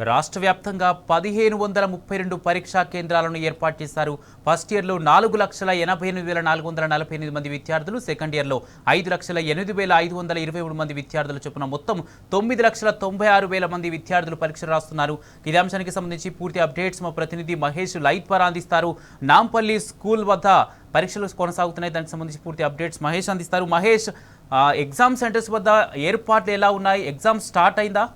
రాష్ట్ర వ్యాప్తంగా 1532 పరీక్షా కేంద్రాలను ఏర్పాటు చేశారు. ఫస్ట్ ఇయర్లో 4,88,448 మంది విద్యార్థులు, సెకండ్ ఇయర్లో 5,08,523 మంది విద్యార్థులు చొప్పున మొత్తం 9,96,000 మంది విద్యార్థులు పరీక్షలు రాస్తున్నారు. ఇదే అంశానికి సంబంధించి పూర్తి అప్డేట్స్ మా ప్రతినిధి మహేష్ లైవ్ ద్వారా అందిస్తారు. నాంపల్లి స్కూల్ వద్ద పరీక్షలు కొనసాగుతున్నాయి. దానికి సంబంధించి పూర్తి అప్డేట్స్ మహేష్ అందిస్తారు. మహేష్, ఎగ్జామ్ సెంటర్స్ వద్ద ఏర్పాట్లు ఎలా ఉన్నాయి? ఎగ్జామ్ స్టార్ట్ అయిందా?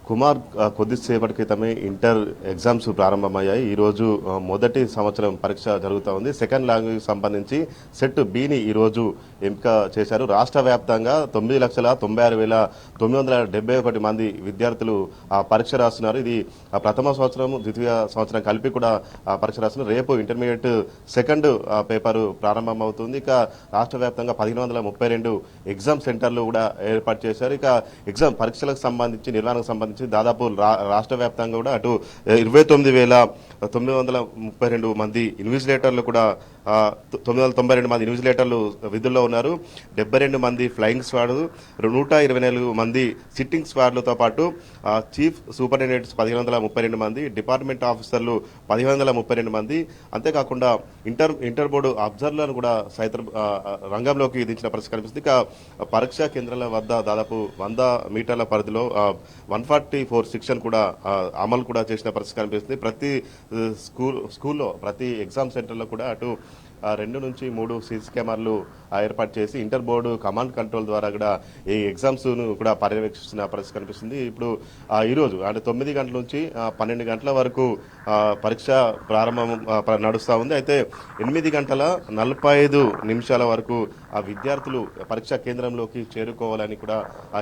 కుమార్, కొద్దిసేపటి క్రితమే ఇంటర్ ఎగ్జామ్స్ ప్రారంభమయ్యాయి. ఈరోజు మొదటి సంవత్సరం పరీక్ష జరుగుతూ ఉంది. సెకండ్ లాంగ్వేజ్ సంబంధించి సెట్ బిని ఈరోజు ఎంపిక చేశారు. రాష్ట్ర వ్యాప్తంగా 9,96,971 మంది విద్యార్థులు పరీక్ష రాస్తున్నారు. ఇది ప్రథమ సంవత్సరం, ద్వితీయ సంవత్సరం కలిపి కూడా పరీక్ష రాస్తున్నారు. రేపు ఇంటర్మీడియట్ సెకండ్ పేపర్ ప్రారంభమవుతుంది. ఇక రాష్ట్ర వ్యాప్తంగా 1,532 ఎగ్జామ్ సెంటర్లు కూడా ఏర్పాటు చేశారు. ఇక ఎగ్జామ్ పరీక్షలకు సంబంధించి, నిర్వహణకు సంబంధించి దాదాపు రాష్ట్ర వ్యాప్తంగా కూడా అటు 29,932 మంది ఇన్విజిలేటర్లు కూడా 992 మంది ఇన్విజిలేటర్లు విధుల్లో ఉన్నారు. 72 మంది ఫ్లయింగ్ స్క్వాడ్, 124 మంది సిట్టింగ్ స్క్వాడ్లతో పాటు చీఫ్ సూపరింటెండెంట్స్ 1,132 మంది, డిపార్ట్మెంట్ ఆఫీసర్లు 1,132 మంది, అంతేకాకుండా ఇంటర్ బోర్డు అబ్జర్వర్లను కూడా సైతం రంగంలోకి దించిన పరిస్థితి కనిపిస్తుంది. ఇక పరీక్షా కేంద్రాల వద్ద దాదాపు 100 మీటర్ల పరిధిలో 144 సెక్షన్ కూడా అమలు కూడా చేసిన పరిస్థితి కనిపిస్తుంది. ప్రతి స్కూల్లో, ప్రతి ఎగ్జామ్ సెంటర్లో కూడా అటు 2 నుంచి 3 సీసీ కెమెరాలు ఏర్పాటు చేసి ఇంటర్ బోర్డు కమాండ్ కంట్రోల్ ద్వారా కూడా ఈ ఎగ్జామ్స్ కూడా పర్యవేక్షిస్తున్న పరిస్థితి కనిపిస్తుంది. ఇప్పుడు ఈరోజు అంటే 9 గంటల నుంచి 12 గంటల వరకు పరీక్ష ప్రారంభం నడుస్తూ ఉంది. అయితే 8:45 వరకు ఆ విద్యార్థులు పరీక్షా కేంద్రంలోకి చేరుకోవాలని కూడా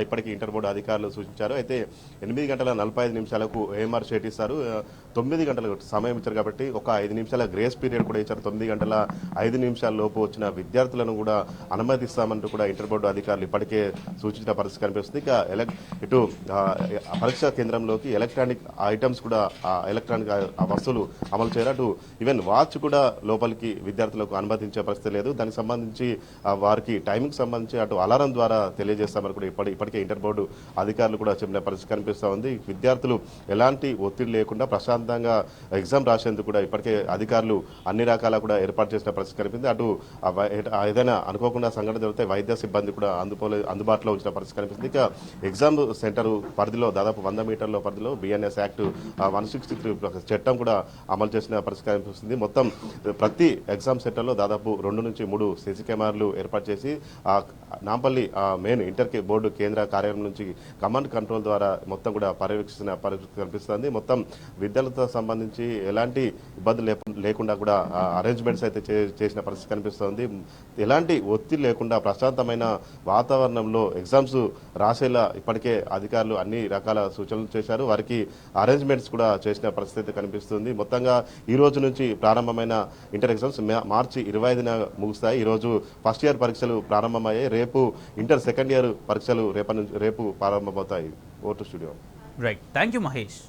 ఇప్పటికీ ఇంటర్ బోర్డు అధికారులు సూచించారు. అయితే 8:45 ఏఎంఆర్ షీట్ ఇస్తారు. 9 గంటలకు సమయం ఇచ్చారు కాబట్టి ఒక 5 నిమిషాల గ్రేస్ పీరియడ్ కూడా ఇచ్చారు. 9:05 లోపు వచ్చిన విద్యార్థులను కూడా అనుమతిస్తామంటూ కూడా ఇంటర్ బోర్డు అధికారులు ఇప్పటికే సూచించిన పరిస్థితి కనిపిస్తుంది. ఇక ఇటు పరీక్షా కేంద్రంలోకి ఎలక్ట్రానిక్ ఐటమ్స్ కూడా, ఎలక్ట్రానిక్ వస్తువులు అమలు చేయాలి. అటు ఈవెన్ వాచ్ కూడా లోపలికి విద్యార్థులకు అనుమతించే పరిస్థితి లేదు. దానికి సంబంధించి వారికి టైమింగ్ సంబంధించి అటు అలారం ద్వారా తెలియజేస్తామని కూడా ఇప్పటికే ఇంటర్ బోర్డు అధికారులు కూడా చెప్పిన పరిస్థితి కనిపిస్తూ ఉంది. విద్యార్థులు ఎలాంటి ఒత్తిడి లేకుండా ప్రశాంతంగా ఎగ్జామ్ రాసేందుకు కూడా ఇప్పటికే అధికారులు అన్ని రకాల కూడా ఏర్పాటు చేసిన పరిస్థితి కనిపించింది. అటు ఏదైనా అనుకోకుండా సంఘటన జరిగితే వైద్య సిబ్బంది కూడా అందుబాటులో ఉంచిన పరిస్థితి కనిపిస్తుంది. ఇక ఎగ్జామ్ సెంటర్ పరిధిలో దాదాపు 100 మీటర్ల పరిధిలో బిఎన్ఎస్ యాక్ట్ 163 చట్టం కూడా అమలు చేసిన పరిస్థితి కనిపిస్తుంది. మొత్తం ప్రతి ఎగ్జామ్ సెంటర్లో దాదాపు 2 నుంచి 3 సీసీ కెమెరాలు ఏర్పాటు చేసి నాంపల్లి మెయిన్ ఇంటర్ బోర్డు కేంద్ర కార్యాలయం నుంచి కమాండ్ కంట్రోల్ ద్వారా మొత్తం కూడా పర్యవేక్షిస్తున్న పరిస్థితి కనిపిస్తుంది. మొత్తం విద్యార్థులతో సంబంధించి ఎలాంటి ఇబ్బందులు లేకుండా కూడా అరేంజ్మెంట్స్ అయితే చేసిన పరిస్థితి కనిపిస్తుంది. ఎలాంటి ఒత్తిడి లేకుండా ప్రశాంతమైన వాతావరణంలో ఎగ్జామ్స్ రాసేలా ఇప్పటికే అధికారులు అన్ని రకాల సూచనలు చేశారు. వారికి అరేంజ్మెంట్స్ కూడా చేసిన పరిస్థితి కనిపిస్తుంది. మొత్తంగా ఈ రోజు నుంచి ప్రారంభమైన ఇంటర్ ఎగ్జామ్స్ మార్చి 25న ముగుస్తాయి. ఈరోజు ఫస్ట్ ఇయర్ పరీక్షలు ప్రారంభమయ్యాయి. రేపు ఇంటర్ సెకండ్ ఇయర్ పరీక్షలు రేపు ప్రారంభమవుతాయి. Vote studio. Right, thank you Mahesh.